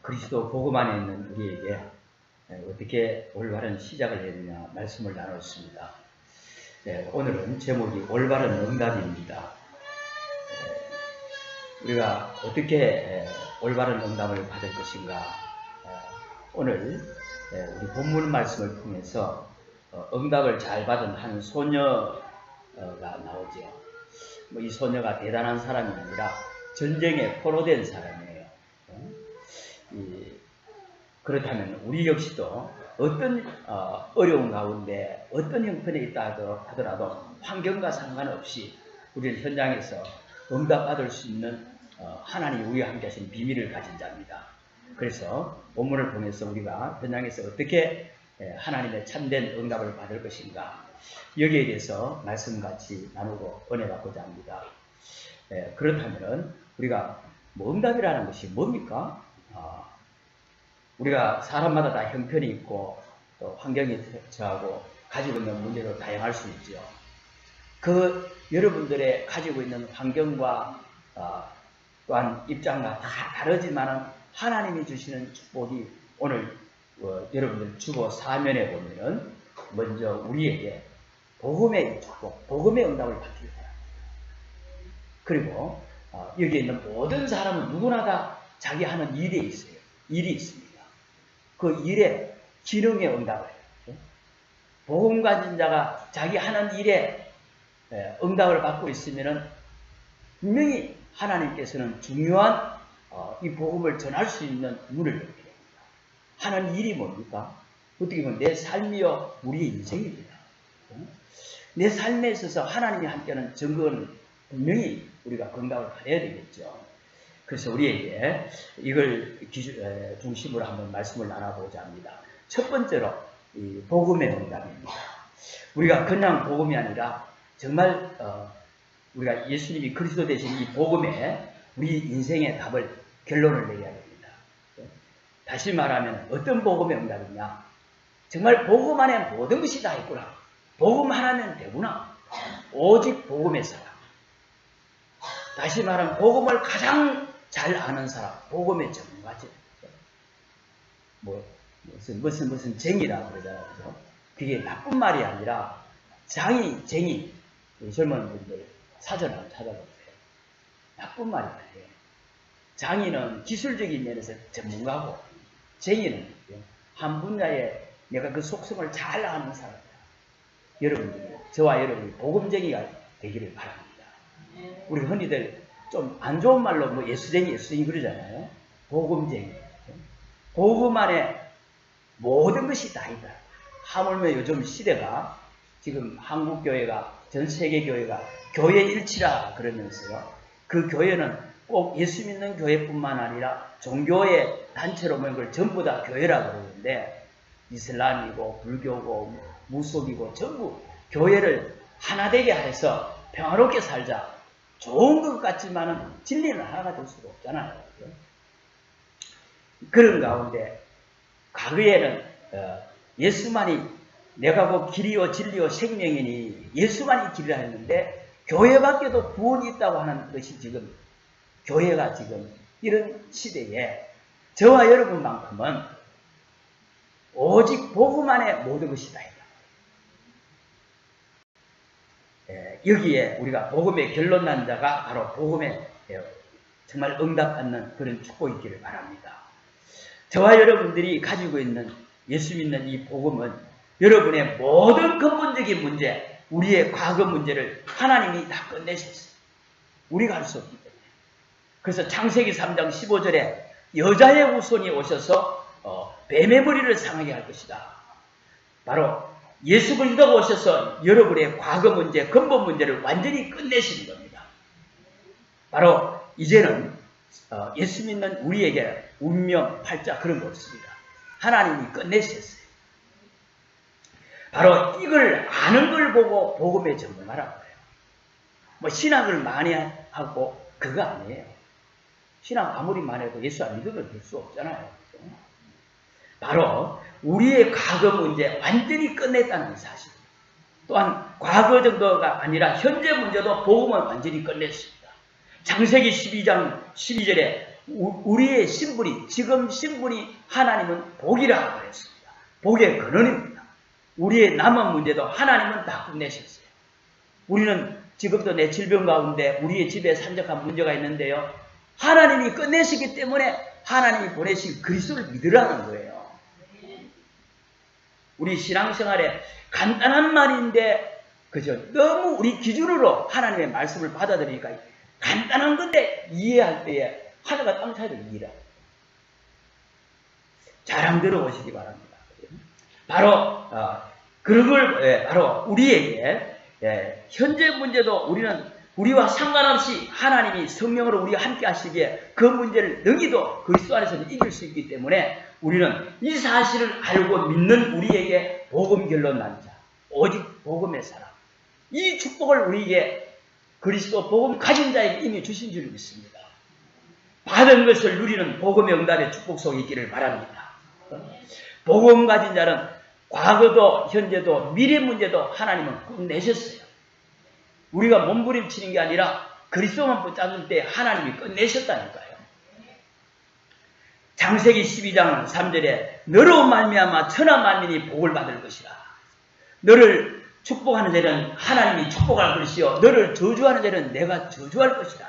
그리스도 복음 안에 있는 우리에게 어떻게 올바른 시작을 해야 되냐 말씀을 나눴습니다. 오늘은 제목이 올바른 응답입니다. 우리가 어떻게 올바른 응답을 받을 것인가. 오늘 우리 본문 말씀을 통해서 응답을 잘 받은 한 소녀가 나오죠. 이 소녀가 대단한 사람이 아니라 전쟁에 포로된 사람이에요. 그렇다면 우리 역시도 어떤 어려운 가운데 어떤 형편에 있다 하더라도 환경과 상관없이 우리는 현장에서 응답받을 수 있는 하나님이 우리와 함께 하신 비밀을 가진 자입니다. 그래서 본문을 통해서 우리가 현장에서 어떻게 하나님의 참된 응답을 받을 것인가, 여기에 대해서 말씀같이 나누고 은혜 받고자 합니다. 그렇다면 우리가 응답이라는 것이 뭡니까? 우리가 사람마다 다 형편이 있고 또 환경에 처하고 가지고 있는 문제도 다양할 수 있죠. 여러분들의 가지고 있는 환경과 또한 입장과 다 다르지만 하나님이 주시는 축복이 오늘 여러분들 주보 사면에 보면은 먼저 우리에게 복음의 축복, 복음의 응답을 받기 바랍니다. 그리고 여기에 있는 모든 사람은 누구나 다 자기 하는 일이 있어요. 일이 있습니다. 그 일에 기능의 응답을 해요. 복음 가진 자가 자기 하는 일에 응답을 받고 있으면은 분명히 하나님께서는 중요한 이 복음을 전할 수 있는 문을 열게 됩니다. 하는 일이 뭡니까? 어떻게 보면 내 삶이요 우리의 인생입니다. 내 삶에 있어서 하나님이 함께하는 증거는 분명히 우리가 응답을 받아야 되겠죠. 그래서 우리에게 이걸 중심으로 한번 말씀을 나눠보고자 합니다. 첫 번째로 이 복음의 응답입니다. 우리가 그냥 복음이 아니라 정말 우리가 예수님이 그리스도 되신 이 복음에 우리 인생의 답을 결론을 내야 됩니다. 다시 말하면 어떤 복음의 응답이냐? 정말 복음 안에 모든 것이 다 있구나. 복음 하나면 되구나. 오직 복음의 사람. 다시 말하면 복음을 가장 잘 아는 사람, 복음의 전문가죠. 무슨 쟁이라 그러잖아요. 그게 나쁜 말이 아니라 쟁이. 젊은 분들 사전 한번 찾아보세요. 나쁜 말이 아니에요. 장인은 기술적인 면에서 전문가고, 쟁이는 한 분야에 내가 그 속성을 잘 아는 사람이다. 여러분들, 저와 여러분이 복음쟁이가 되기를 바랍니다. 우리 흔히들 좀 안 좋은 말로 예수쟁이 그러잖아요. 복음쟁이. 복음 안에 모든 것이 다 있다. 하물며 요즘 시대가 지금 한국 교회가 전 세계 교회가 교회 일치라 그러면서요. 그 교회는 꼭 예수 믿는 교회뿐만 아니라 종교의 단체로 모인 걸 전부 다 교회라 그러는데 이슬람이고 불교고 무속이고 전부 교회를 하나 되게 해서 평화롭게 살자. 좋은 것 같지만은 진리는 하나가 될 수가 없잖아요. 그런 가운데 과거에는 예수만이 내가 곧 길이요 진리요 생명이니 예수만이 길이라 했는데 교회밖에도 구원이 있다고 하는 것이 지금 교회가 지금 이런 시대에 저와 여러분만큼은 오직 복음 안에 모든 것이 다 있다. 여기에 우리가 복음의 결론 난 자가 바로 복음에 정말 응답받는 그런 축복이 있기를 바랍니다. 저와 여러분들이 가지고 있는 예수 믿는 이 복음은 여러분의 모든 근본적인 문제, 우리의 과거 문제를 하나님이 다 끝내셨어요. 우리가 할 수 없기 때문에. 그래서 창세기 3장 15절에 여자의 후손이 오셔서 뱀의 머리를 상하게 할 것이다. 바로 예수 그리스도가 오셔서 여러분의 과거 문제, 근본 문제를 완전히 끝내시는 겁니다. 바로 이제는 예수 믿는 우리에게 운명, 팔자 그런 거 없습니다. 하나님이 끝내셨어요. 바로 이걸 아는 걸 보고 복음의 전문가라고 해요. 신학을 많이 하고 그거 아니에요. 신학 아무리 많이 해도 예수 안 믿으면 될 수 없잖아요. 바로 우리의 과거 문제 완전히 끝냈다는 사실. 또한 과거 정도가 아니라 현재 문제도 복음은 완전히 끝냈습니다. 창세기 12장 12절에 우리의 신분이, 지금 신분이 하나님은 복이라고 그랬습니다. 복의 근원입니다. 우리의 남은 문제도 하나님은 다 끝내셨어요. 우리는 지금도 내 질병 가운데 우리의 집에 산적한 문제가 있는데요. 하나님이 끝내시기 때문에 하나님이 보내신 그리스도를 믿으라는 거예요. 우리 신앙생활에 간단한 말인데 그죠? 너무 우리 기준으로 하나님의 말씀을 받아들이니까 간단한 건데 이해할 때에 하늘과 땅 차이를 이해해요. 잘 들어보시기 바랍니다. 바로 그런 걸 바로 우리에게 현재 문제도 우리와 상관없이 하나님이 성령으로 우리와 함께 하시기에 그 문제를 능히도 그리스도 안에서는 이길 수 있기 때문에 우리는 이 사실을 알고 믿는 우리에게 복음 결론 난 자, 오직 복음의 사람, 이 축복을 우리에게 그리스도 복음 가진 자에게 이미 주신 줄 믿습니다. 받은 것을 누리는 복음의 응답의 축복 속에 있기를 바랍니다. 복음 가진 자는 과거도 현재도 미래 문제도 하나님은 끝내셨어요. 우리가 몸부림치는 게 아니라 그리스도만 붙잡을 때 하나님이 끝내셨다니까요. 창세기 12장 3절에 너로 말미암아 천하 만민이 복을 받을 것이라. 너를 축복하는 자는 하나님이 축복할 것이요 너를 저주하는 자는 내가 저주할 것이라.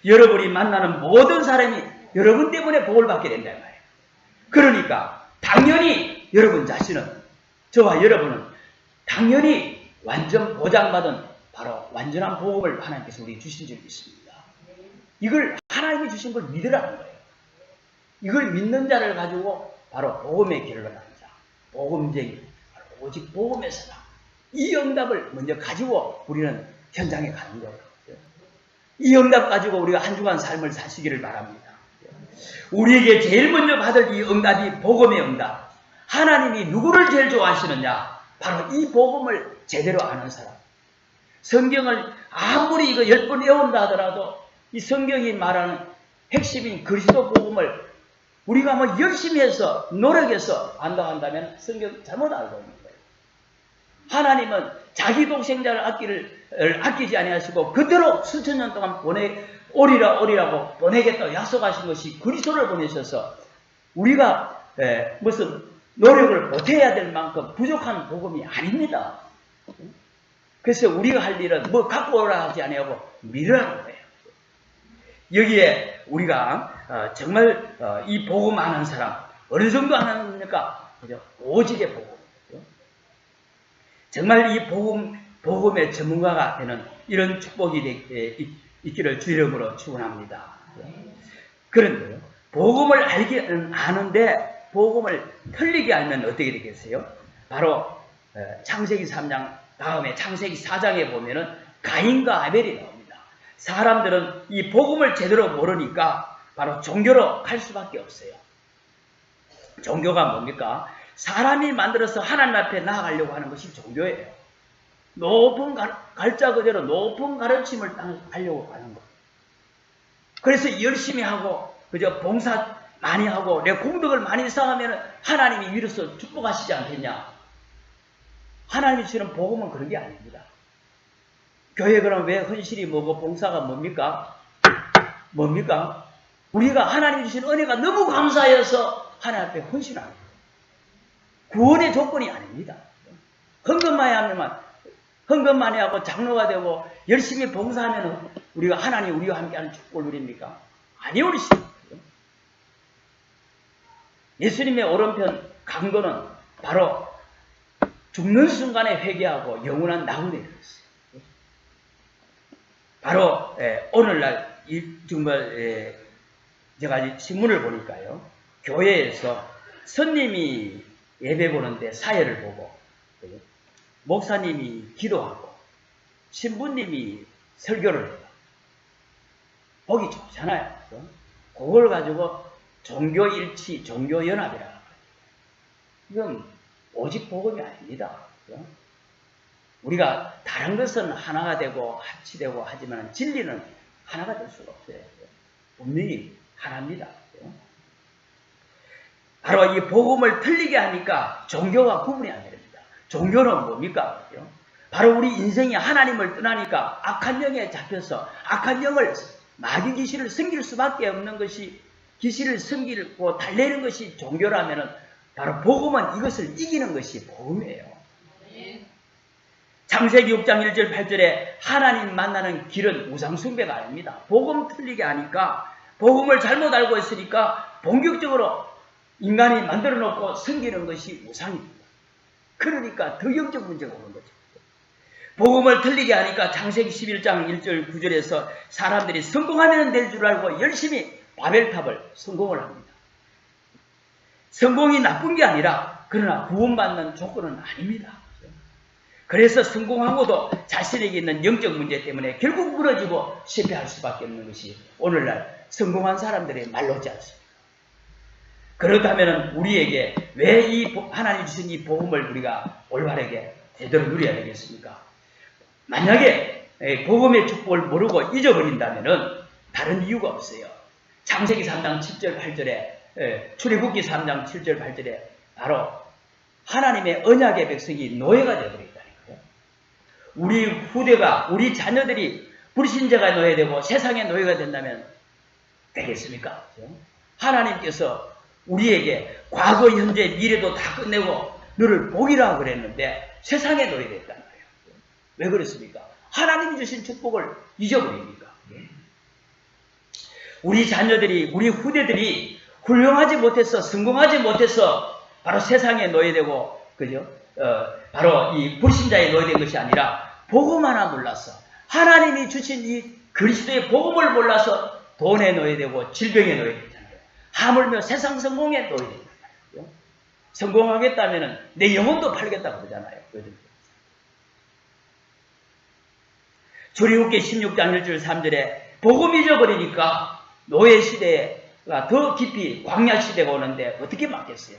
여러분이 만나는 모든 사람이 여러분 때문에 복을 받게 된다는 거예요. 그러니까 당연히 여러분 자신은, 저와 여러분은 당연히 완전 보장받은 바로 완전한 복음을 하나님께서 우리 주신 줄 믿습니다. 이걸 하나님이 주신 걸 믿으라는 거예요. 이걸 믿는 자를 가지고 바로 복음의 결론하는 자, 복음쟁이, 오직 복음의 사람, 이 응답을 먼저 가지고 우리는 현장에 가는 거예요. 이 응답 가지고 우리가 한 주간 삶을 사시기를 바랍니다. 우리에게 제일 먼저 받을 이 응답이 복음의 응답. 하나님이 누구를 제일 좋아하시느냐? 바로 이 복음을 제대로 아는 사람. 성경을 아무리 이거 10번 외운다 하더라도 이 성경이 말하는 핵심인 그리스도 복음을 우리가 뭐 열심히 해서 노력해서 안다 한다면 성경 잘못 알고 있는 거예요. 하나님은 자기 독생자를 아끼지 아니하시고 그대로 수천 년 동안 오리라고 보내겠다고 약속하신 것이 그리스도를 보내셔서 우리가 무슨 노력을 못해야 될 만큼 부족한 복음이 아닙니다. 그래서 우리가 할 일은 뭐 갖고 오라 하지 아니하고 믿으라는 거예요. 여기에 우리가 정말 이 복음 아는 사람 어느 정도 아느니까 오직의 복음, 정말 이 복음의 전문가가 되는 이런 축복이 있기를 주 이름으로 축원합니다. 그런데요, 복음을 알기는 아는데 복음을 틀리게 알면 어떻게 되겠어요? 바로 창세기 3장 다음에 창세기 4장에 보면은 가인과 아벨이 나옵니다. 사람들은 이 복음을 제대로 모르니까 바로 종교로 갈 수밖에 없어요. 종교가 뭡니까? 사람이 만들어서 하나님 앞에 나아가려고 하는 것이 종교예요. 높은 갈자 그대로 높은 가르침을 하려고 하는 것. 그래서 열심히 하고 그저 봉사 많이 하고 내 공덕을 많이 쌓으면 하나님이 위로서 축복하시지 않겠냐? 하나님이 주시는 복음은 그런 게 아닙니다. 교회 그럼 왜 헌신이 뭐고 봉사가 뭡니까? 뭡니까? 우리가 하나님이 주신 은혜가 너무 감사해서 하나님 앞에 헌신하는 거예요. 구원의 조건이 아닙니다. 헌금 많이 하고 장로가 되고 열심히 봉사하면 우리가 하나님 우리와 함께하는 축복을 누립니까? 아니오. 예수님의 오른편 강도는 바로 죽는 순간에 회개하고 영원한 낙원에 이르렀어요. 바로 오늘날 정말 제가 신문을 보니까요, 교회에서 스님이 예배 보는데 사회를 보고 목사님이 기도하고 신부님이 설교를 해요. 보기 좋잖아요. 그걸 가지고 종교일치, 종교연합이라고 합니다. 이건 오직 복음이 아닙니다. 우리가 다른 것은 하나가 되고 합치되고 하지만 진리는 하나가 될 수가 없어요. 분명히 하나입니다. 바로 이 복음을 틀리게 하니까 종교가 구분이 안 됩니다. 종교는 뭡니까? 바로 우리 인생이 하나님을 떠나니까 악한 영에 잡혀서 악한 영을 마귀 귀신을 섬길 수밖에 없는 것이, 귀신을 섬기고 달래는 것이 종교라면은 바로 복음은 이것을 이기는 것이 복음이에요. 창세기 6장 1절 8절에 하나님 만나는 길은 우상숭배가 아닙니다. 복음 틀리게 하니까, 복음을 잘못 알고 있으니까 본격적으로 인간이 만들어 놓고 섬기는 것이 우상입니다. 그러니까 더 영적 문제가 오는 거죠. 복음을 틀리게 하니까 창세기 11장 1절 9절에서 사람들이 성공하면 될 줄 알고 열심히 바벨탑을 성공을 합니다. 성공이 나쁜 게 아니라, 그러나 구원받는 조건은 아닙니다. 그래서 성공하고도 자신에게 있는 영적 문제 때문에 결국 무너지고 실패할 수밖에 없는 것이 오늘날 성공한 사람들의 말로지 않습니까? 그렇다면 우리에게 왜 이 하나님 주신 이 복음을 우리가 올바르게 제대로 누려야 되겠습니까? 만약에 복음의 축복을 모르고 잊어버린다면 다른 이유가 없어요. 창세기 3장 7절 8절에, 출애굽기 3장 7절 8절에 바로 하나님의 언약의 백성이 노예가 되어버린다니까요. 우리 후대가, 우리 자녀들이 불신자가 노예되고 세상의 노예가 된다면 되겠습니까? 하나님께서 우리에게 과거, 현재, 미래도 다 끝내고 너를 복이라고 그랬는데 세상에 노예됐단 말이에요. 왜 그렇습니까? 하나님이 주신 축복을 잊어버립니까? 우리 자녀들이, 우리 후대들이 훌륭하지 못해서, 성공하지 못해서 바로 세상에 노예되고, 그죠? 바로 이 불신자에 노예된 것이 아니라 복음 하나 몰라서, 하나님이 주신 이 그리스도의 복음을 몰라서 돈에 노예되고 질병에 노예되잖아요. 하물며 세상 성공에 노예되잖아요. 성공하겠다면 내 영혼도 팔겠다고 그러잖아요. 출애굽기 16장 1절 3절에 복음 잊어버리니까 노예 시대가 더 깊이 광야 시대가 오는데 어떻게 막겠어요?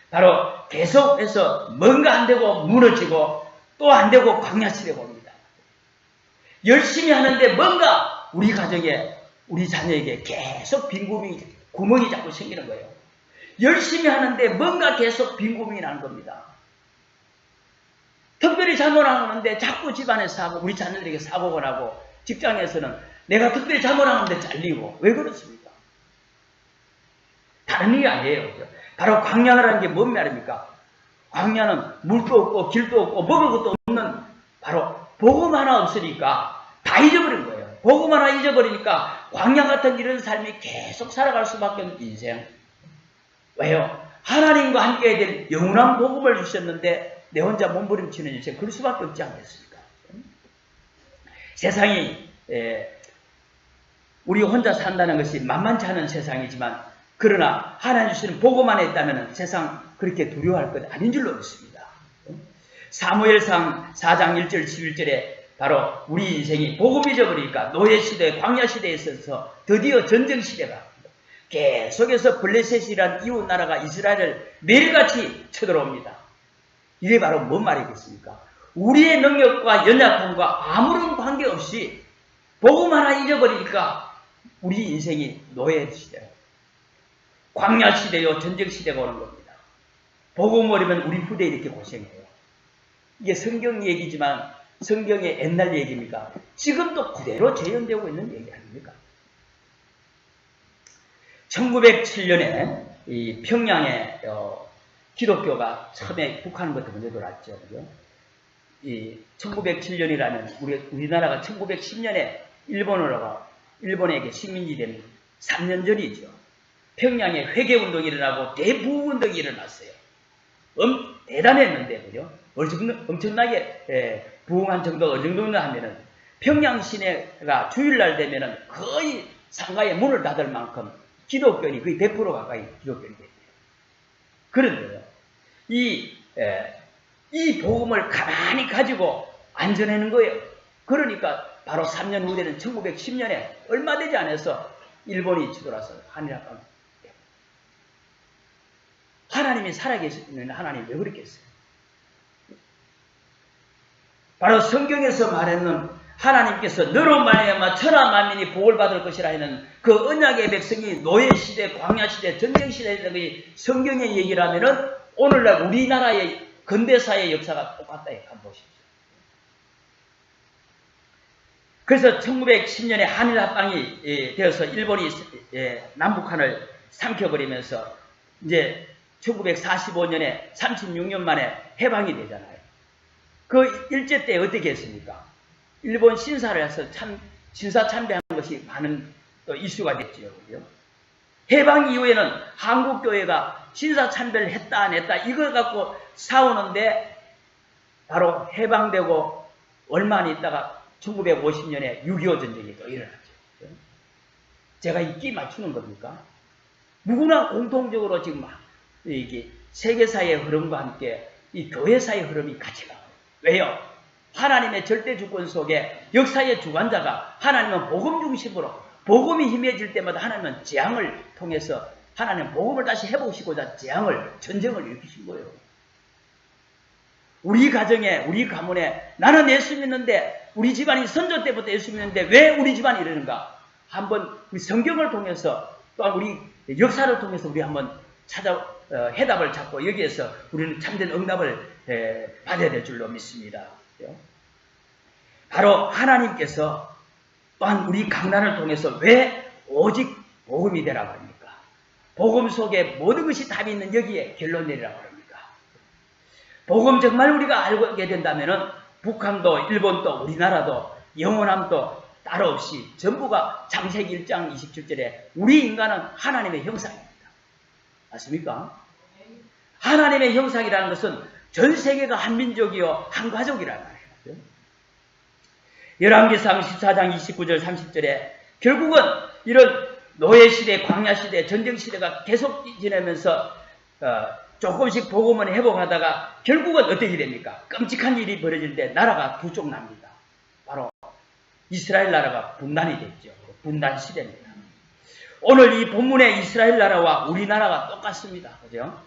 바로 계속해서 뭔가 안 되고 무너지고 또 안 되고 광야 시대가 옵니다. 열심히 하는데 뭔가 우리 가정에, 우리 자녀에게 계속 구멍이 자꾸 생기는 거예요. 열심히 하는데 뭔가 계속 빈구멍이 나는 겁니다. 특별히 잘못하는데 자꾸 집안에서 사고, 우리 자녀들에게 사고가 나고, 직장에서는 내가 특별히 잘못하는데 잘리고. 왜 그렇습니까? 다른 일이 아니에요. 바로 광야라는 게 뭔 말입니까? 광야는 물도 없고 길도 없고 먹을 것도 없는, 바로 복음 하나 없으니까 다 잊어버린 거예요. 복음 하나 잊어버리니까 광야 같은 이런 삶이 계속 살아갈 수밖에 없는 인생. 왜요? 하나님과 함께 해야 될 영원한 복음을 주셨는데 내 혼자 몸부림치는 인생, 그럴 수밖에 없지 않겠습니까? 세상이 우리 혼자 산다는 것이 만만치 않은 세상이지만, 그러나 하나님 주시는 복음 안에 있다면 세상 그렇게 두려워할 것 아닌 줄로 믿습니다. 사무엘상 4장 1절 11절에 바로 우리 인생이 복음 잊어버리니까 노예 시대, 광야 시대에 있어서 드디어 전쟁 시대가 계속해서 블레셋이란 이웃 나라가 이스라엘을 매일같이 쳐들어옵니다. 이게 바로 뭔 말이겠습니까? 우리의 능력과 연약함과 아무런 관계없이 복음 하나 잊어버리니까 우리 인생이 노예 시대예요. 광야 시대요, 전쟁 시대가 오는 겁니다. 복음 모르면 우리 후대에 이렇게 고생해요. 이게 성경 얘기지만 성경의 옛날 얘기입니까? 지금도 그대로 재현되고 있는 얘기 아닙니까? 1907년에 이 평양에 기독교가 처음에 북한부터 먼저 들어왔죠. 그죠? 이 1907년이라면 우리나라가 1910년에 일본에게 식민지 된 3년 전이죠. 평양에 회개운동이 일어나고 대부흥운동이 일어났어요. 대단했는데, 그죠? 엄청나게 부흥한 정도가 어느 정도냐 하면은 평양 시내가 주일날 되면은 거의 상가에 문을 닫을 만큼 기독교인이 거의 100% 가까이 기독교인이 됐어요. 그런데요, 이 복음을 가만히 가지고 안 전하는 거예요. 그러니까 바로 3년 후에는 1910년에 얼마 되지 않아서 일본이 치돌아서 한일합방. 하나님이 살아계시는 하나님이 왜 그랬겠어요? 바로 성경에서 말했는 하나님께서 너로 말미암아 천하 만민이 복을 받을 것이라 하는 그 언약의 백성이 노예시대, 광야시대, 전쟁시대에 있는 성경의 얘기라면은 오늘날 우리나라의 근대사의 역사가 똑같다. 한번 보십시오. 그래서 1910년에 한일 합방이 되어서 일본이 남북한을 삼켜버리면서 이제 1945년에 36년 만에 해방이 되잖아요. 그 일제 때 어떻게 했습니까? 일본 신사를 해서 신사 참배한 것이 많은 또 이슈가 됐지요. 그죠? 해방 이후에는 한국교회가 신사 참배를 했다 안 했다 이걸 갖고 싸우는데 바로 해방되고 얼마 안 있다가 1950년에 6.25 전쟁이 또 일어났죠. 제가 이 끼 맞추는 겁니까? 누구나 공통적으로 지금 이게 세계사의 흐름과 함께 이 교회사의 흐름이 같이 나와요. 왜요? 하나님의 절대 주권 속에 역사의 주관자가 하나님은 복음 중심으로 복음이 힘해질 때마다 하나님은 재앙을 통해서 하나님은 복음을 다시 해보시고자 전쟁을 일으키신 거예요. 우리 가정에, 우리 가문에 나는 예수 믿는데 우리 집안이 선조 때부터 예수 믿는데 왜 우리 집안이 이러는가? 한번 우리 성경을 통해서 또한 우리 역사를 통해서 우리 한번 해답을 찾고 여기에서 우리는 참된 응답을 받아야 될 줄로 믿습니다. 바로 하나님께서 또한 우리 강난을 통해서 왜 오직 복음이 되라고 합니까? 복음 속에 모든 것이 답이 있는 여기에 결론 내리라고 합니까? 복음 정말 우리가 알게 된다면 북한도 일본도 우리나라도 영원함도 따로 없이 전부가 창세기 1장 27절에 우리 인간은 하나님의 형상입니다. 맞습니까? 하나님의 형상이라는 것은 전 세계가 한 민족이요 한 가족이라는 말이에요. 열왕기상 14장 29절 30절에 결국은 이런 노예시대, 광야시대, 전쟁시대가 계속 지내면서 조금씩 복음을 회복하다가 결국은 어떻게 됩니까? 끔찍한 일이 벌어질 때 나라가 두 쪽 납니다. 바로 이스라엘 나라가 분단이 됐죠. 분단 시대입니다. 오늘 이 본문의 이스라엘 나라와 우리나라가 똑같습니다. 그죠?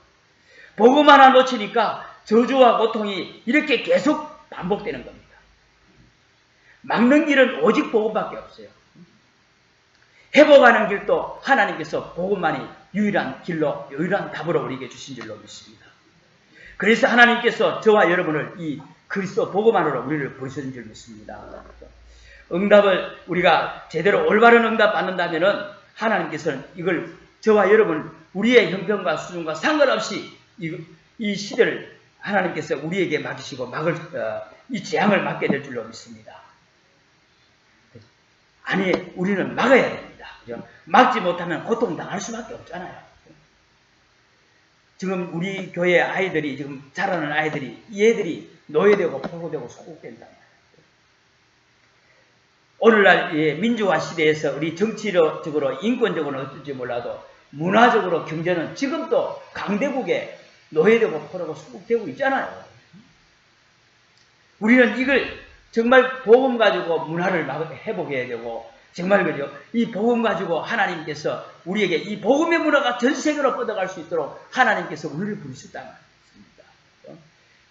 복음 하나 놓치니까 저주와 고통이 이렇게 계속 반복되는 겁니다. 막는 길은 오직 복음밖에 없어요. 회복하는 길도 하나님께서 복음만이 유일한 길로, 유일한 답으로 우리에게 주신 줄로 믿습니다. 그래서 하나님께서 저와 여러분을 이 그리스도 복음 안으로 우리를 부르신 줄 믿습니다. 응답을 우리가 제대로 올바른 응답 받는다면은 하나님께서는 이걸 저와 여러분 우리의 형편과 수준과 상관없이 이 시대를 하나님께서 우리에게 맡기시고 이 재앙을 막게 될 줄로 믿습니다. 아니 우리는 막아야 됩니다. 그죠? 막지 못하면 고통당할 수밖에 없잖아요. 지금 우리 교회 아이들이 지금 자라는 아이들이 얘들이 노예되고 포로되고 소국된다. 오늘날 민주화 시대에서 우리 정치적으로 인권적으로는 어떨지 몰라도 문화적으로 경제는 지금도 강대국에 노예되고 포로되고 소국되고 있잖아요. 우리는 이걸 정말 복음 가지고 문화를 회복해야 되고 정말 그죠? 이 복음 가지고 하나님께서 우리에게 이 복음의 문화가 전 세계로 뻗어갈 수 있도록 하나님께서 우리를 부르셨다는 말입니다.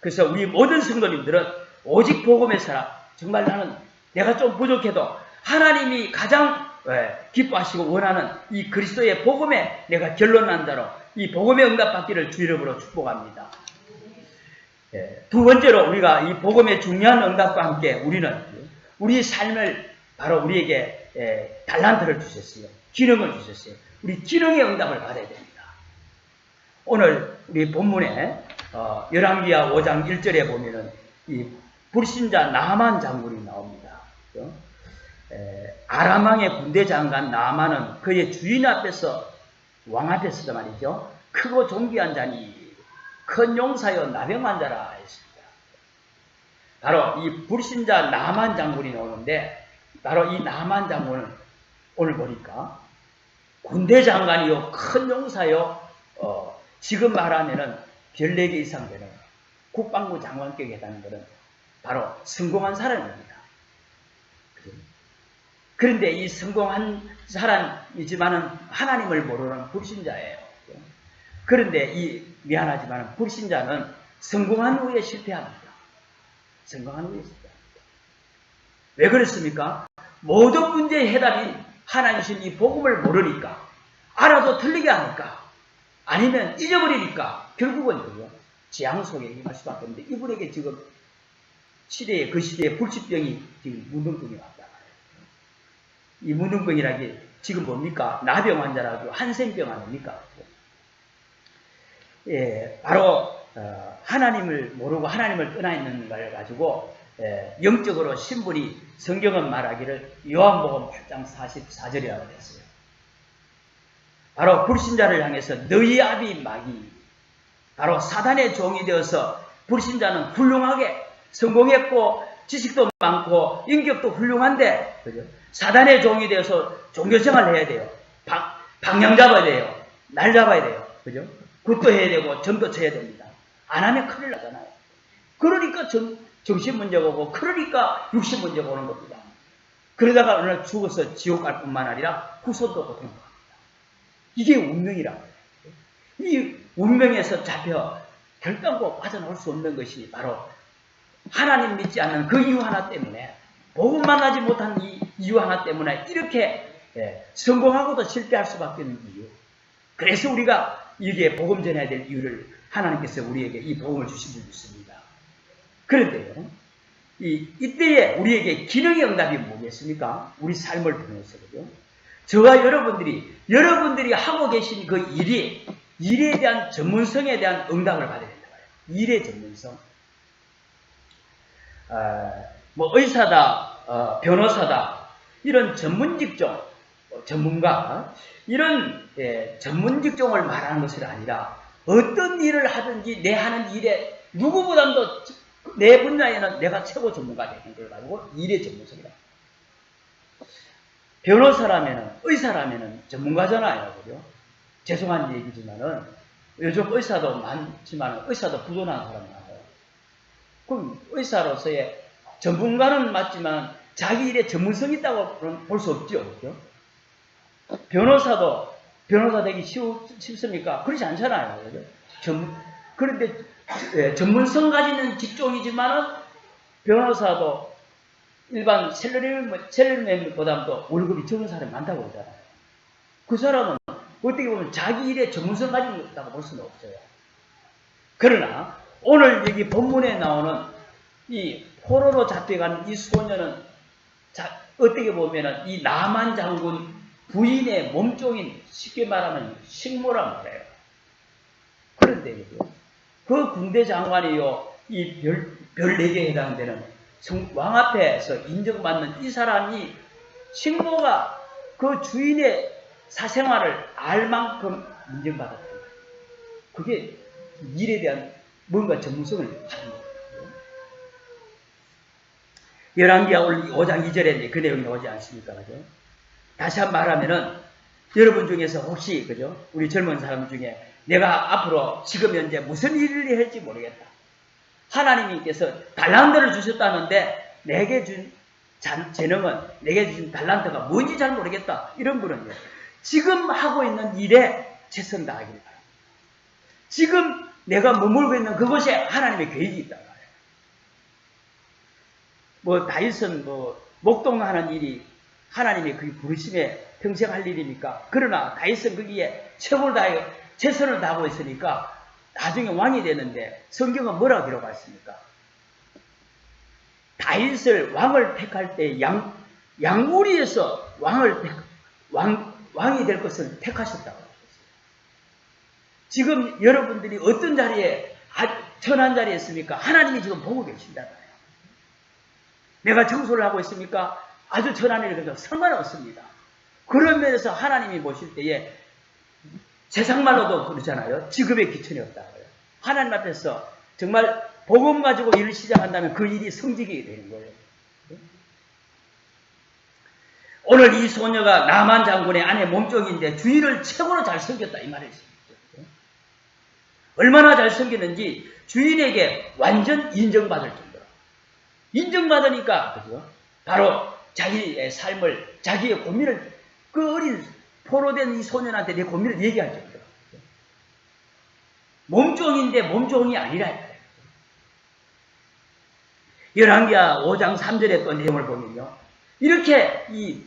그래서 우리 모든 성도님들은 오직 복음의 살아. 정말 나는 내가 좀 부족해도 하나님이 가장 기뻐하시고 원하는 이 그리스도의 복음에 내가 결론난 자로 이 복음의 응답받기를 주 이름으로 축복합니다. 두 번째로 우리가 이 복음의 중요한 응답과 함께 우리는 우리 삶을 바로 우리에게 달란트를 주셨어요. 기능을 주셨어요. 우리 기능의 응답을 받아야 됩니다. 오늘 우리 본문에 열왕기하 5장 1절에 보면은 이 불신자 나만 장군이 나옵니다. 아람 왕의 군대 장관 나만은 그의 주인 앞에서 왕 앞에서 말이죠. 크고 존귀한 자니 큰 용사여 나병한 자라 했습니다. 바로 이 불신자 나만 장군이 나오는데 바로 이 나만 장군은 오늘 보니까 군대 장관이요 큰 용사요 지금 말하면은 별 4개 이상 되는 국방부 장관격에 해당하는 것은 바로 성공한 사람입니다. 그런데 이 성공한 사람이지만은 하나님을 모르는 불신자예요. 그런데 미안하지만 불신자는 성공한 후에 실패합니다. 성공한 후에 실패합니다. 왜 그렇습니까? 모든 문제의 해답이 하나님이신 이 복음을 모르니까, 알아도 틀리게 하니까, 아니면 잊어버리니까 결국은 재앙 속에 임할 수밖에 없는데 이분에게 지금 그 시대에 불치병이 지금 문둥병이 왔다. 이 문둥병이라기 지금 뭡니까? 나병 환자라고 한센병 아닙니까? 예, 바로 하나님을 모르고 하나님을 떠나 있는 걸 가지고 영적으로 신분이 성경은 말하기를 요한복음 8장 44절이라고 했어요. 바로 불신자를 향해서 너희 아비 마귀, 바로 사단의 종이 되어서 불신자는 훌륭하게 성공했고 지식도 많고 인격도 훌륭한데, 그죠? 사단의 종이 되어서 종교생활을 해야 돼요. 방향 잡아야 돼요. 날 잡아야 돼요. 그죠? 굿도 해야 되고 점도 쳐야 됩니다. 안 하면 큰일 나잖아요. 그러니까 정신 문제가 오고, 그러니까 육신 문제가 오는 겁니다. 그러다가 어느 날 죽어서 지옥 갈 뿐만 아니라 후손도 고통을 합니다. 이게 운명이라고 해요. 이 운명에서 잡혀 결단코 빠져나올 수 없는 것이 바로 하나님 믿지 않는 그 이유 하나 때문에, 복음 만나지 못한 이 이유 하나 때문에 이렇게 성공하고도 실패할 수밖에 없는 이유. 그래서 우리가 이게 복음 전해야 될 이유를 하나님께서 우리에게 이 복음을 주신 줄 믿습니다. 그런데요, 이때에 우리에게 기능의 응답이 뭐겠습니까? 우리 삶을 통해서, 그죠? 저와 여러분들이 하고 계신 그 일에 대한 전문성에 대한 응답을 받아야 된다. 일의 전문성. 뭐 의사다, 변호사다, 이런 전문 직종, 전문가, 이런 전문 직종을 말하는 것이 아니라 어떤 일을 하든지 내 하는 일에 누구보다도 내 분야에는 내가 최고 전문가 되는 걸 가지고 일의 전문성이다. 변호사라면은, 의사라면은 전문가잖아요, 그죠? 죄송한 얘기지만은 요즘 의사도 많지만 의사도 부도난 사람 많아요. 그럼 의사로서의 전문가는 맞지만 자기 일에 전문성이 있다고 볼 수 없죠, 그죠? 변호사도 변호사 되기 쉽습니까? 그렇지 않잖아요, 그죠? 그런데 전문성 가지는 직종이지만은 변호사도 일반 셀러리맨보다도 월급이 적은 사람이 많다고 그러잖아요. 그 사람은 어떻게 보면 자기 일에 전문성 가지고 있다고 볼 수는 없어요. 그러나 오늘 여기 본문에 나오는 이 포로로 잡혀간 이 소녀는 어떻게 보면은 이 나만 장군 부인의 몸종인, 쉽게 말하면 식모란 말이에요. 그런데 그 군대 장관이요, 이 별 4개에 해당되는 왕 앞에서 인정받는 이 사람이 식모가 그 주인의 사생활을 알 만큼 인정받았다. 그게 일에 대한 뭔가 전문성을 하는 거예요. 열왕기하 5장 2절에 그 내용이 나오지 않습니까? 그죠? 다시 한번 말하면은 여러분 중에서 혹시, 그죠? 우리 젊은 사람 중에 내가 앞으로 지금 현재 무슨 일을 할지 모르겠다. 하나님께서 달란트를 주셨다는데 내게 준 재능은, 내게 주신 달란트가 뭔지 잘 모르겠다. 이런 분은요, 지금 하고 있는 일에 최선 다하길 바랍니다. 지금 내가 머물고 있는 그곳에 하나님의 계획이 있단 말이에요. 뭐 다윗은 목동하는 일이 하나님의 그 부르심에 평생 할 일입니까? 그러나 다윗은 거기에 최선을 다하고 있으니까 나중에 왕이 되는데 성경은 뭐라고 기록했습니까? 다윗을 왕을 택할 때 양우리에서 왕이 될 것을 택하셨다고 하셨어요. 지금 여러분들이 어떤 자리에, 천한 자리에 있습니까? 하나님이 지금 보고 계신다는 거예요. 내가 청소를 하고 있습니까? 아주 천한 일이 그래도 상관없습니다. 그런 면에서 하나님이 보실 때에 세상말로도 그러잖아요. 직업의 기천이 없다고요. 하나님 앞에서 정말 복음 가지고 일을 시작한다면 그 일이 성직이 되는 거예요. 오늘 이 소녀가 나만 장군의 아내 몸종인데 주인을 최고로 잘 섬겼다, 이 말이죠. 얼마나 잘 섬겼는지 주인에게 완전 인정받을 정도로. 인정받으니까, 그죠? 바로 자기의 삶을, 자기의 고민을, 그 어린 포로된 이 소년한테 내 고민을 얘기할 정도로. 몸종인데 몸종이 아니라. 열왕기하 5장 3절에 또 내용을 보면요, 이렇게 이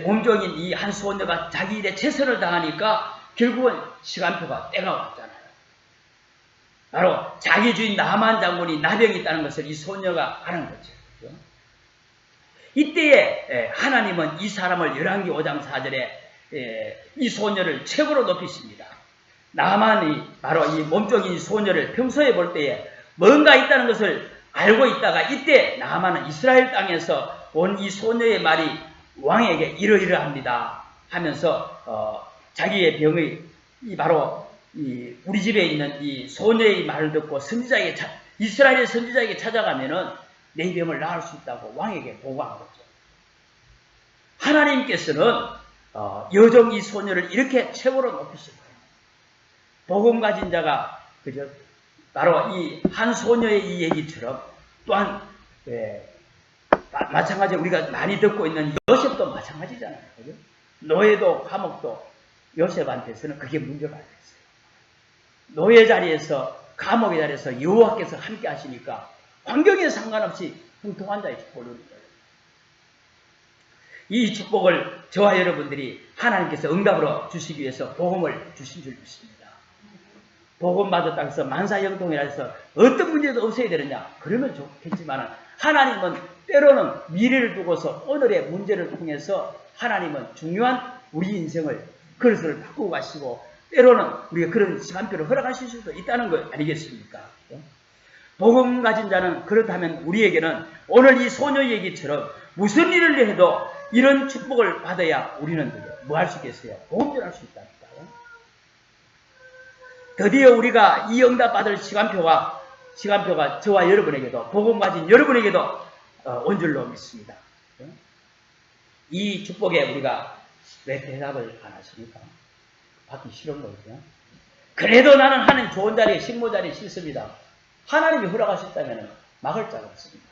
몸종인 이 한 소녀가 자기 일에 최선을 다하니까 결국은 시간표가 때가 왔잖아요. 바로 자기 주인 나만 장군이 나병이 있다는 것을 이 소녀가 아는 거죠. 이때에 하나님은 이 사람을 열왕기 5장 4절에 이 소녀를 최고로 높이십니다. 나만이 바로 이 몸종인 소녀를 평소에 볼 때에 뭔가 있다는 것을 알고 있다가 이때 나만은 이스라엘 땅에서 온 이 소녀의 말이 왕에게 이러이러합니다 하면서 자기의 병의 바로 우리 집에 있는 이 소녀의 말을 듣고 이스라엘 선지자에게 찾아가면은 내 병을 나을 수 있다고 왕에게 보고한 거죠. 하나님께서는 여종 이 소녀를 이렇게 최고로 높이신 거예요. 복음 가진 자가 그죠? 바로 이 한 소녀의 이 얘기처럼 또한 마찬가지로 우리가 많이 듣고 있는 요셉도 마찬가지잖아요. 그죠? 노예도 감옥도 요셉한테서는 그게 문제가 안 됐어요. 노예 자리에서 감옥의 자리에서 여호와께서 함께 하시니까 환경에 상관없이 풍성한 자의 축복을 누립니다. 이 축복을 저와 여러분들이 하나님께서 응답으로 주시기 위해서 복음을 주신 줄 믿습니다. 복음 받았다고 해서 만사형통이라 해서 어떤 문제도 없어야 되느냐? 그러면 좋겠지만 하나님은 때로는 미래를 두고서 오늘의 문제를 통해서 하나님은 중요한 우리 인생을 그릇을 바꾸고 가시고 때로는 우리가 그런 시간표를 허락하실 수도 있다는 것 아니겠습니까? 복음 가진 자는 그렇다면 우리에게는 오늘 이 소녀 얘기처럼 무슨 일을 해도 이런 축복을 받아야 우리는 뭐 할 수 있겠어요? 복음 전할 수 있다니까요. 드디어 우리가 이 응답 받을 시간표가 저와 여러분에게도 복음 가진 여러분에게도 온 줄로 믿습니다. 이 축복에 우리가 왜 대답을 안 하십니까? 받기 싫은 거죠. 그래도 나는 하나님 좋은 자리에 식모 자리에 싫습니다. 하나님이 허락하셨다면 막을 자가 없습니다.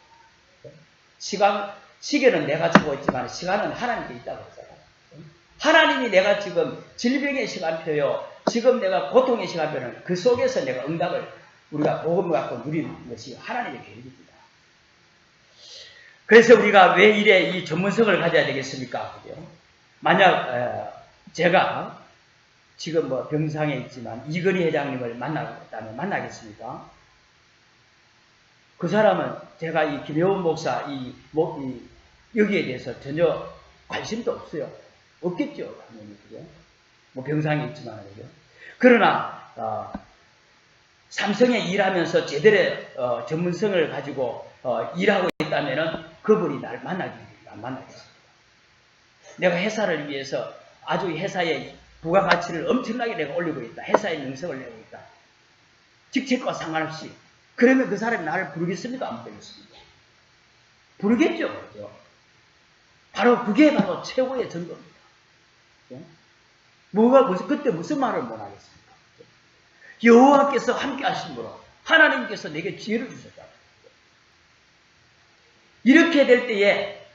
시계는 내가 주고 있지만 시간은 하나님께 있다고 했잖아요. 하나님이 내가 지금 질병의 시간표요, 지금 내가 고통의 시간표는 그 속에서 내가 응답을 우리가 복음을 갖고 누리는 것이 하나님의 계획입니다. 그래서 우리가 왜 이래 이 전문성을 가져야 되겠습니까? 만약 제가 지금 병상에 있지만 이건희 회장님을 만나겠다면 만나겠습니까? 그 사람은 제가 이 김효원 목사 여기에 대해서 전혀 관심도 없어요. 없겠죠, 당연히. 그죠? 병상에 있지만, 그죠? 그러나, 삼성에 일하면서 제대로 전문성을 가지고 일하고 있다면은 그분이 날 안 만나겠습니다. 내가 회사를 위해서 아주 회사의 부가가치를 엄청나게 내가 올리고 있다. 회사의 명성을 내고 있다. 직책과 상관없이. 그러면 그 사람이 나를 부르겠습니까? 안 부르겠습니까? 부르겠죠. 그렇죠? 바로 그게 바로 최고의 전도입니다. 그때 무슨 말을 못 하겠습니까? 여호와께서 함께 하심으로 하나님께서 내게 지혜를 주셨다. 이렇게 될 때에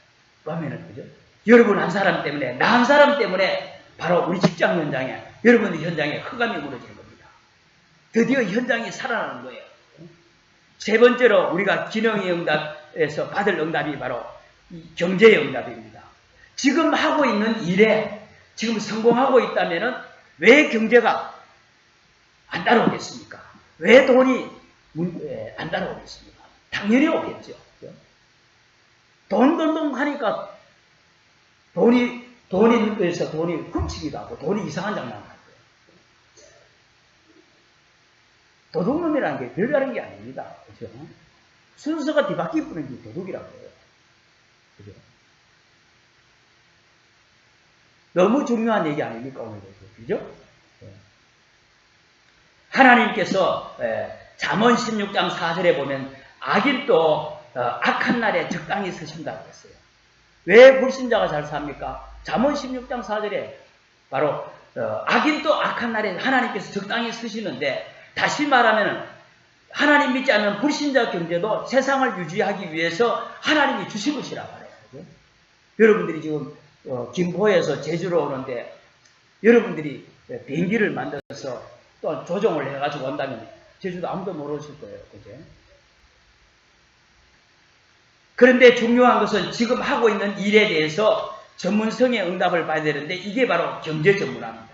보면은 그죠? 여러분 한 사람 때문에 나 한 사람 때문에 바로 우리 직장 현장에 여러분의 현장에 흑암이 무너지는 겁니다. 드디어 현장이 살아나는 거예요. 세 번째로 우리가 기능의 응답에서 받을 응답이 바로 이 경제의 응답입니다. 지금 하고 있는 일에 지금 성공하고 있다면은 왜 경제가 안 따라오겠습니까? 왜 돈이 안 따라오겠습니까? 당연히 오겠죠. 돈 하니까 돈이 훔치기도 하고 돈이 이상한 장난을 하고요. 도둑놈이라는 게 별다른 게 아닙니다. 그죠? 순서가 뒤바뀌 뿌는 게 도둑이라고 해요. 그죠? 너무 중요한 얘기 아닙니까? 오늘 그죠? 하나님께서 잠언 16장 4절에 보면 악인도 악한 날에 적당히 서신다고 했어요. 왜 불신자가 잘 삽니까? 잠언 16장 4절에 바로 악인도 악한 날에 하나님께서 적당히 서시는데 다시 말하면 하나님 믿지 않는 불신자 경제도 세상을 유지하기 위해서 하나님이 주신 것이라고 해요. 여러분들이 지금 김포에서 제주로 오는데 여러분들이 비행기를 만들어서 또 조종을 해가지고 온다면 제주도 아무도 모르실 거예요. 그죠? 그런데 중요한 것은 지금 하고 있는 일에 대해서 전문성의 응답을 봐야 되는데 이게 바로 경제 전문화입니다.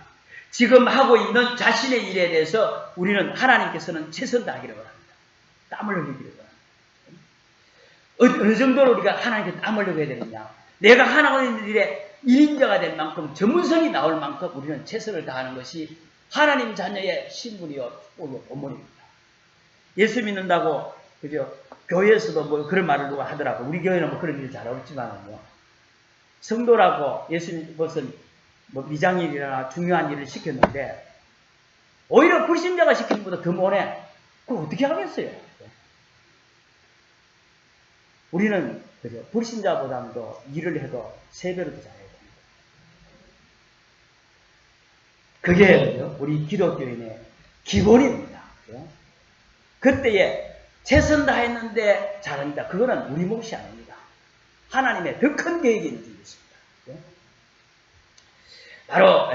지금 하고 있는 자신의 일에 대해서 우리는 하나님께서는 최선 다하기를 바랍니다. 땀을 흘리기를 바랍니다. 어느 정도로 우리가 하나님께 땀 흘려야 되느냐. 내가 하나님의 일인자가 될 만큼 전문성이 나올 만큼 우리는 최선을 다하는 것이 하나님 자녀의 신분이요 축복이요 본문입니다. 예수 믿는다고 그죠? 교회에서도 뭐 그런 말을 누가 하더라고. 우리 교회는 뭐 그런 일 잘 없지만요. 성도라고 예수님 무슨 뭐 미장일이나 중요한 일을 시켰는데 오히려 불신자가 시키는 것보다 더 못해. 그걸 어떻게 하겠어요? 우리는 그죠? 불신자보다도 일을 해도 3배로 더 잘해야 됩니다. 그게 그죠? 우리 기독교인의 기본입니다. 그죠? 그때에 최선 다했는데 잘합니다. 그거는 우리 몫이 아닙니다. 하나님의 더 큰 계획이 있습니다. 그죠? 바로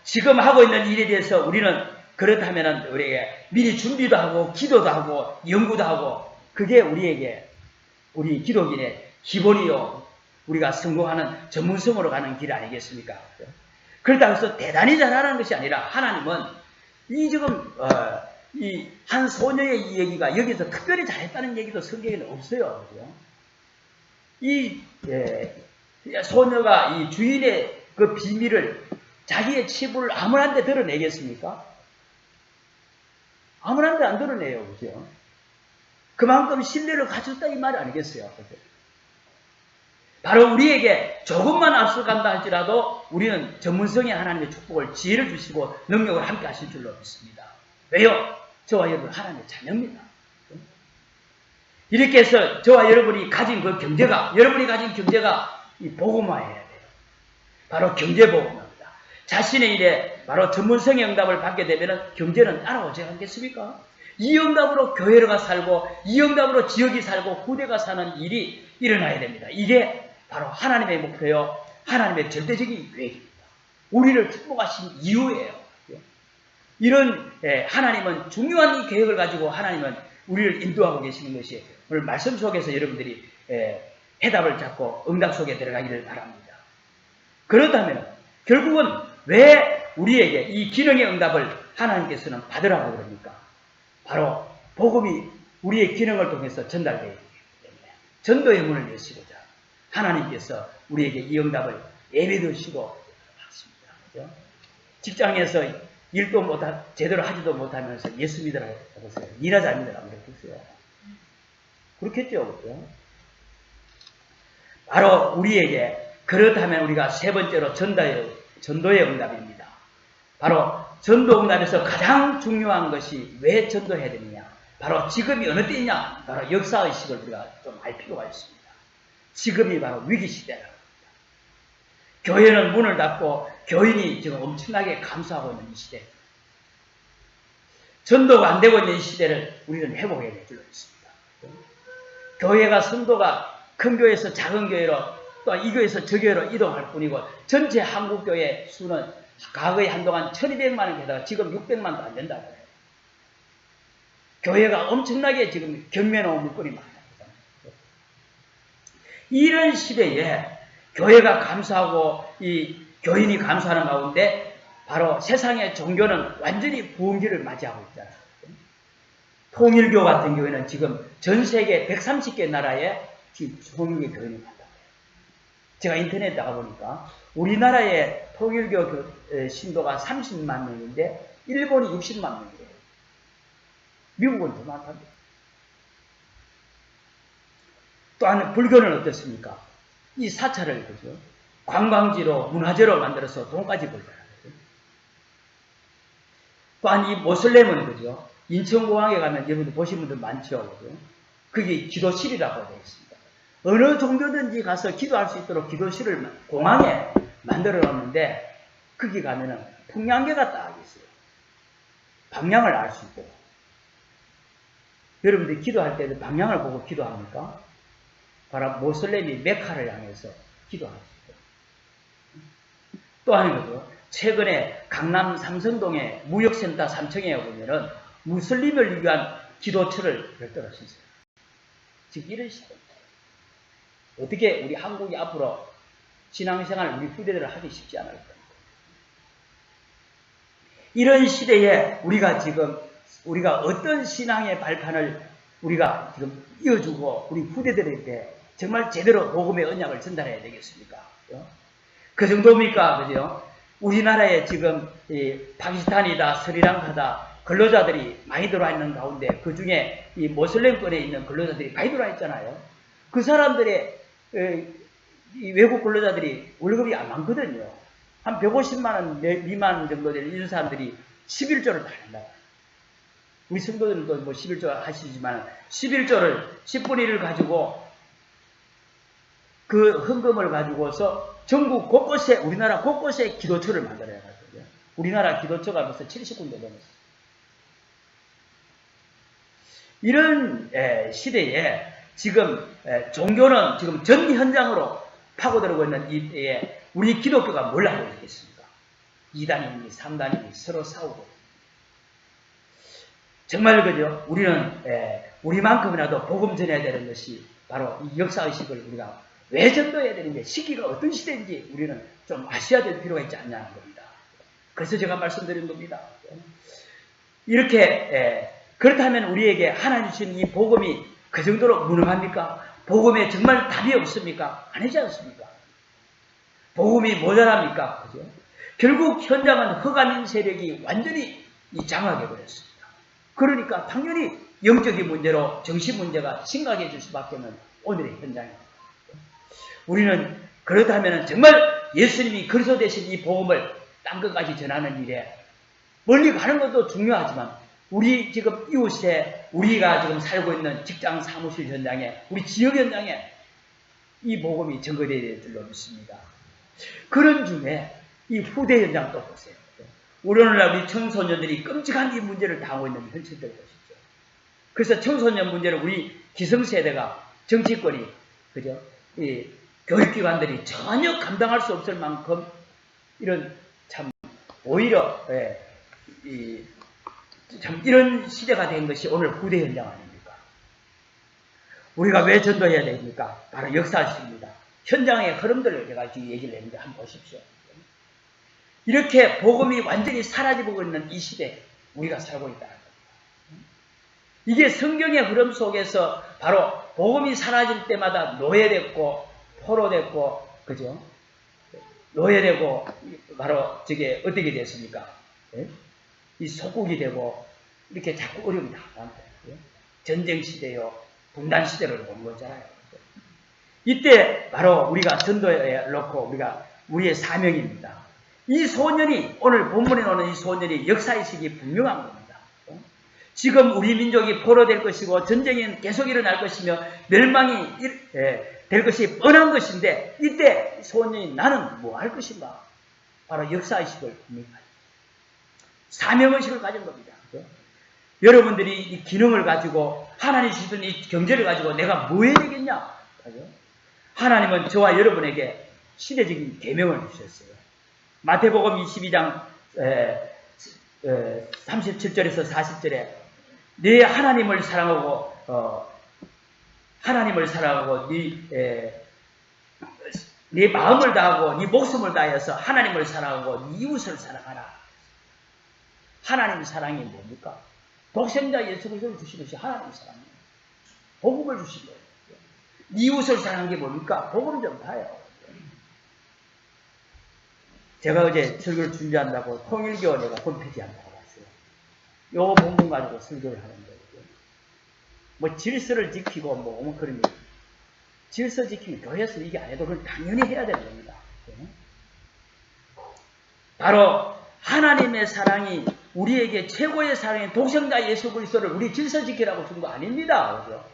지금 하고 있는 일에 대해서 우리는 그렇다면 우리에게 미리 준비도 하고 기도도 하고 연구도 하고 그게 우리 기독인의 기본이요. 우리가 성공하는 전문성으로 가는 길 아니겠습니까? 그렇다고 해서 대단히 잘하는 것이 아니라 하나님은 이 지금 이 한 소녀의 이 얘기가 여기서 특별히 잘했다는 얘기도 성경에는 없어요. 이 소녀가 이 주인의 그 비밀을 자기의 치부를 아무한테 드러내겠습니까? 아무한테 안 드러내요. 그죠? 그만큼 신뢰를 가졌다 이 말 아니겠어요? 바로 우리에게 조금만 앞서간다 할지라도 우리는 전문성의 하나님의 축복을 지혜를 주시고 능력을 함께 하실 줄로 믿습니다. 왜요? 저와 여러분 하나님의 자녀입니다. 이렇게 해서 저와 여러분이 가진 그 경제가 여러분이 가진 경제가 이 복음화해야 돼요. 바로 경제복음화입니다. 자신의 일에 바로 전문성의 응답을 받게 되면 경제는 따라오지 않겠습니까? 이 응답으로 교회가 살고 이 응답으로 지역이 살고 후대가 사는 일이 일어나야 됩니다. 이게 바로 하나님의 목표요. 하나님의 절대적인 계획입니다. 우리를 축복하신 이유예요. 이런 하나님은 중요한 이 계획을 가지고 하나님은 우리를 인도하고 계시는 것이 오늘 말씀 속에서 여러분들이 해답을 잡고 응답 속에 들어가기를 바랍니다. 그렇다면 결국은 왜 우리에게 이 기능의 응답을 하나님께서는 받으라고 그럽니까? 바로 복음이 우리의 기능을 통해서 전달되기 때문에 전도의 문을 여시고자 하나님께서 우리에게 이 응답을 예배드시고 하십니다. 그렇죠? 직장에서 일도 제대로 하지도 못하면서 예수 믿으라고 해보세요. 일하자 믿으라고 그랬겠어요. 그렇겠죠. 그렇죠? 바로 우리에게 그렇다면 우리가 세 번째로 전도의 응답입니다. 바로 전도 응답에서 가장 중요한 것이 왜 전도해야 되느냐. 바로 지금이 어느 때냐. 바로 역사의식을 우리가 좀 알 필요가 있습니다. 지금이 바로 위기시대라. 교회는 문을 닫고 교인이 지금 엄청나게 감소하고 있는 이 시대. 전도가 안 되고 있는 이 시대를 우리는 회복해야 될 줄로 믿습니다. 교회가 성도가 큰 교회에서 작은 교회로 또 이 교회에서 저 교회로 이동할 뿐이고 전체 한국교회 수는 과거에 한동안 1200만을 되다가 지금 600만도 안 된다고 해요. 교회가 엄청나게 지금 경매놓은 물건이 많아요. 이런 시대에 교회가 감소하고 이 교인이 감소하는 가운데 바로 세상의 종교는 완전히 부흥기를 맞이하고 있잖아요. 통일교 같은 경우에는 지금 전 세계 130개 나라에 지금 통일교 교인이 많다고 해요. 제가 인터넷에 나가보니까 우리나라의 통일교 신도가 30만 명인데 일본이 60만 명이에요. 미국은 더 많답니다. 또한 불교는 어떻습니까? 이 사찰을 그죠? 관광지로 문화재로 만들어서 돈까지 벌잖아요. 또한 이 모슬렘은 그죠? 인천공항에 가면 여러분들 보신 분들 많죠. 그죠? 그게 기도실이라고 되어 있습니다. 어느 종교든지 가서 기도할 수 있도록 기도실을 공항에 만들어 놨는데 거기 가면은 풍량계가 딱 있어요. 방향을 알 수 있도록. 여러분들 기도할 때도 방향을 보고 기도합니까? 바로 모슬렘이 메카를 향해서 기도할 수 있도록. 또한 거죠. 최근에 강남 삼성동의 무역센터 3층에 보면은 무슬림을 위한 기도처를 별도로 신어요. 즉 이런 시대입니다. 어떻게 우리 한국이 앞으로 신앙생활 우리 후대들을 하기 쉽지 않을 겁니다. 이런 시대에 우리가 어떤 신앙의 발판을 우리가 지금 이어주고 우리 후대들에게 정말 제대로 복음의 언약을 전달해야 되겠습니까? 그 정도입니까? 그죠? 우리나라에 지금 파키스탄이다, 스리랑카다 근로자들이 많이 들어와 있는 가운데 그 중에 이 모슬렘권에 있는 근로자들이 많이 들어와 있잖아요. 그 사람들의 이 외국 근로자들이 월급이 안 많거든요. 한 150만 원 미만 정도 되는 이런 사람들이 11조를 다 낸다. 우리 성도들도 뭐 11조 하시지만 11조를 10분의 1을 가지고 그 헌금을 가지고서 전국 곳곳에 우리나라 곳곳에 기도처를 만들어야 하거든요. 우리나라 기도처가 벌써 70군데 넘었어요. 이런 시대에 지금 종교는 지금 전 현장으로 파고들고 있는 이 때에 우리 기독교가 뭘 하고 있겠습니까? 2단이니 3단이니 서로 싸우고 정말 그죠? 우리는 우리만큼이라도 복음 전해야 되는 것이 바로 이 역사의식을 우리가 왜 전도해야 되는데 시기가 어떤 시대인지 우리는 좀 아셔야 될 필요가 있지 않냐는 겁니다. 그래서 제가 말씀드린 겁니다. 이렇게 그렇다면 우리에게 하나님 주신 이 복음이 그 정도로 무능합니까? 복음에 정말 답이 없습니까? 아니지 않습니까? 복음이 모자랍니까? 그죠? 결국 현장은 흑암인 세력이 완전히 장악해버렸습니다. 그러니까 당연히 영적인 문제로 정신 문제가 심각해질 수밖에 없는 오늘의 현장입니다. 우리는 그렇다면 정말 예수님이 그리스도 되신 이 복음을 땅끝까지 전하는 일에 멀리 가는 것도 중요하지만 우리 지금 이웃에 우리가 지금 살고 있는 직장 사무실 현장에 우리 지역 현장에 이 복음이 전거되어야 될 줄로 믿습니다. 그런 중에 이 후대 현장 또 보세요. 오늘날 우리 청소년들이 끔찍한 이 문제를 당하고 있는 현실들 보시죠. 그래서 청소년 문제를 우리 기성세대가 정치권이 그죠? 이 교육기관들이 전혀 감당할 수 없을 만큼 이런 참 오히려 참 이런 시대가 된 것이 오늘 후대 현장 아닙니까? 우리가 왜 전도해야 됩니까? 바로 역사식입니다. 현장의 흐름들을 제가 지금 얘기를 했는데 한번 보십시오. 이렇게 복음이 완전히 사라지고 있는 이 시대에 우리가 살고 있다는 겁니다. 이게 성경의 흐름 속에서 바로 복음이 사라질 때마다 노예됐고 포로됐고 그죠? 노예되고 바로 저게 어떻게 됐습니까? 이 속국이 되고 이렇게 자꾸 어려움이 나타나는 거예요. 전쟁 시대요, 분단 시대를 본 거잖아요. 이때 바로 우리가 전도에 놓고 우리의 사명입니다. 이 소년이 오늘 본문에 나오는 이 소년이 역사의식이 분명한 겁니다. 지금 우리 민족이 포로될 것이고 전쟁이 계속 일어날 것이며 멸망이 될 것이 뻔한 것인데 이때 소년이 나는 뭐 할 것인가? 바로 역사의식을 분명히 가진 사명의식을 가진 겁니다. 여러분들이 이 기능을 가지고 하나님 주시던 이 경제를 가지고 내가 뭐 해야 되겠냐? 하나님은 저와 여러분에게 시대적인 계명을 주셨어요. 마태복음 22장 37절에서 40절에 네 하나님을 사랑하고 네 마음을 다하고 네 목숨을 다해서 하나님을 사랑하고 네 이웃을 사랑하라. 하나님 사랑이 뭡니까? 독생자 예수 그리스도를 주신 것이 하나님 사랑이에요. 복음을 주신 거예요. 네 이웃을 사랑하는 게 뭡니까? 복음 전파예요. 제가 어제 설교를 준비한다고 통일교 내가 홈페이지 한번 봤어요. 요 본문 가지고 설교를 하는 거예요. 뭐 질서를 지키고 뭐 그런 얘기. 질서 지키면 교회에서 이게 안 해도 그걸 당연히 해야 되는 겁니다. 바로 하나님의 사랑이 우리에게 최고의 사랑인 독생자 예수 그리스도를 우리 질서 지키라고 준 거 아닙니다. 그죠?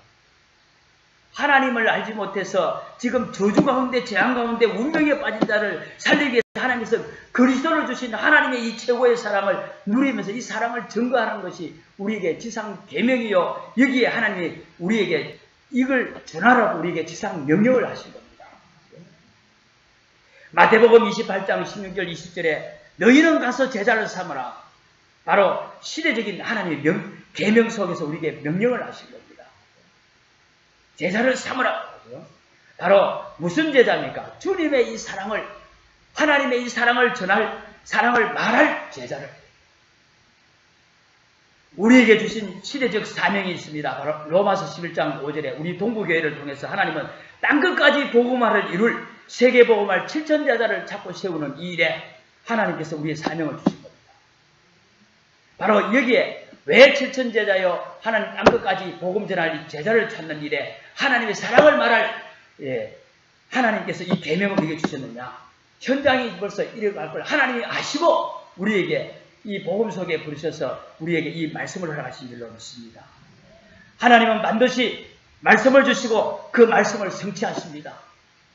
하나님을 알지 못해서 지금 저주 가운데 재앙 가운데 운명에 빠진 자를 살리기 위해서 하나님께서 그리스도를 주신 하나님의 이 최고의 사랑을 누리면서 이 사랑을 증거하는 것이 우리에게 지상 계명이요 여기에 하나님이 우리에게 이걸 전하라고 우리에게 지상 명령을 하신 겁니다. 마태복음 28장 16절 20절에 너희는 가서 제자를 삼으라. 바로 시대적인 하나님의 계명 속에서 우리에게 명령을 하신 겁니다. 제자를 삼으라. 바로 무슨 제자입니까? 주님의 이 사랑을 하나님의 이 사랑을 전할 사랑을 말할 제자를 우리에게 주신 시대적 사명이 있습니다. 바로 로마서 11장 5절에 우리 동부교회를 통해서 하나님은 땅끝까지 복음화를 이룰 세계복음화 7,000제자를 찾고 세우는 이 일에 하나님께서 우리의 사명을 주신 겁니다. 바로 여기에 왜 7,000제자여 하나님 땅끝까지 복음 전할 이 제자를 찾는 일에 하나님의 사랑을 말할 하나님께서 이 계명을 우리에게 주셨느냐. 현장이 벌써 이래갈 걸 하나님이 아시고 우리에게 이 복음 속에 부르셔서 우리에게 이 말씀을 허락하신 줄로 믿습니다. 하나님은 반드시 말씀을 주시고 그 말씀을 성취하십니다.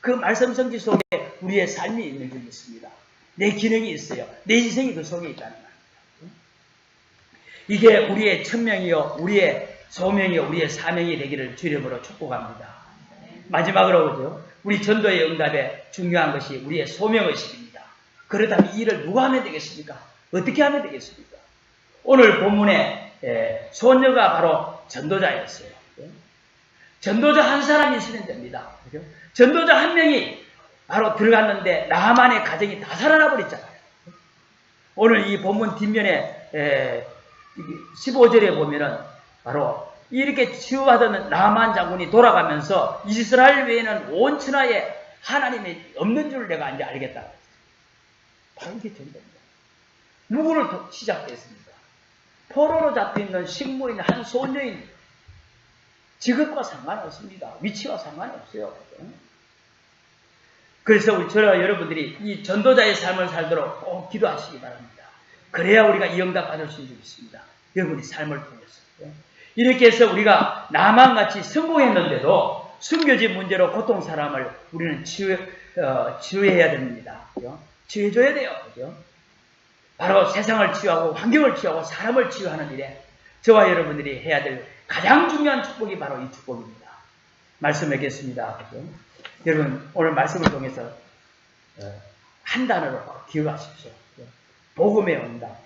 그 말씀 성취 속에 우리의 삶이 있는 줄 믿습니다. 내 기능이 있어요. 내 인생이 그 속에 있다는 말입니다. 이게 우리의 천명이요, 우리의 소명이요, 우리의 사명이 되기를 주 이름으로 축복합니다. 마지막으로 그죠? 우리 전도의 응답에 중요한 것이 우리의 소명의식입니다. 그렇다면 이 일을 누가 하면 되겠습니까? 어떻게 하면 되겠습니까? 오늘 본문에 소녀가 바로 전도자였어요. 전도자 한 사람이 있으면 됩니다. 그죠? 전도자 한 명이 바로 들어갔는데 나하만의 가정이 다 살아나 버렸잖아요. 오늘 이 본문 뒷면에 15절에 보면은 바로 이렇게 치유받은 나하만 장군이 돌아가면서 이스라엘 외에는 온 천하에 하나님이 없는 줄 내가 이제 알겠다. 바로 이게 전도입니다. 누구를 시작했습니까? 포로로 잡혀있는 식모인 한 소녀인 직업과 상관없습니다. 위치와 상관없어요. 그래서 저와 여러분들이 이 전도자의 삶을 살도록 꼭 기도하시기 바랍니다. 그래야 우리가 이 응답 받을 수 있습니다. 여러분의 삶을 통해서. 이렇게 해서 우리가 나만같이 성공했는데도 숨겨진 문제로 고통 사람을 우리는 치유해야 됩니다. 치유해줘야 돼요. 그죠? 바로 세상을 치유하고 환경을 치유하고 사람을 치유하는 일에 저와 여러분들이 해야 될 가장 중요한 축복이 바로 이 축복입니다. 말씀하겠습니다. 그죠? 여러분 오늘 말씀을 통해서 한 단어로 기억하십시오. 복음의 응답.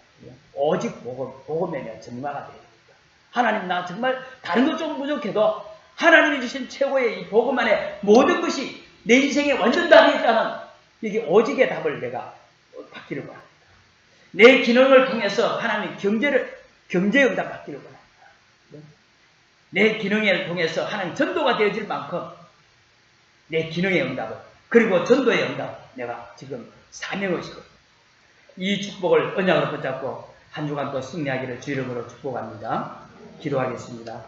오직 복음에 내가 전가가 되어야 됩니다. 하나님 나 정말 다른 것 좀 부족해도 하나님이 주신 최고의 이 복음 안에 모든 것이 내 인생에 완전 답이 있다는 이게 오직의 답을 내가 받기를 바랍니다. 내 기능을 통해서 하나님 경제의 응답 받기를 바랍니다. 내 기능을 통해서 하나님 전도가 되어질 만큼 내 기능의 응답을 그리고 전도의 응답 내가 지금 사명의식을 이 축복을 언약으로 붙잡고 한 주간 또 승리하기를 주 이름으로 축복합니다. 기도하겠습니다.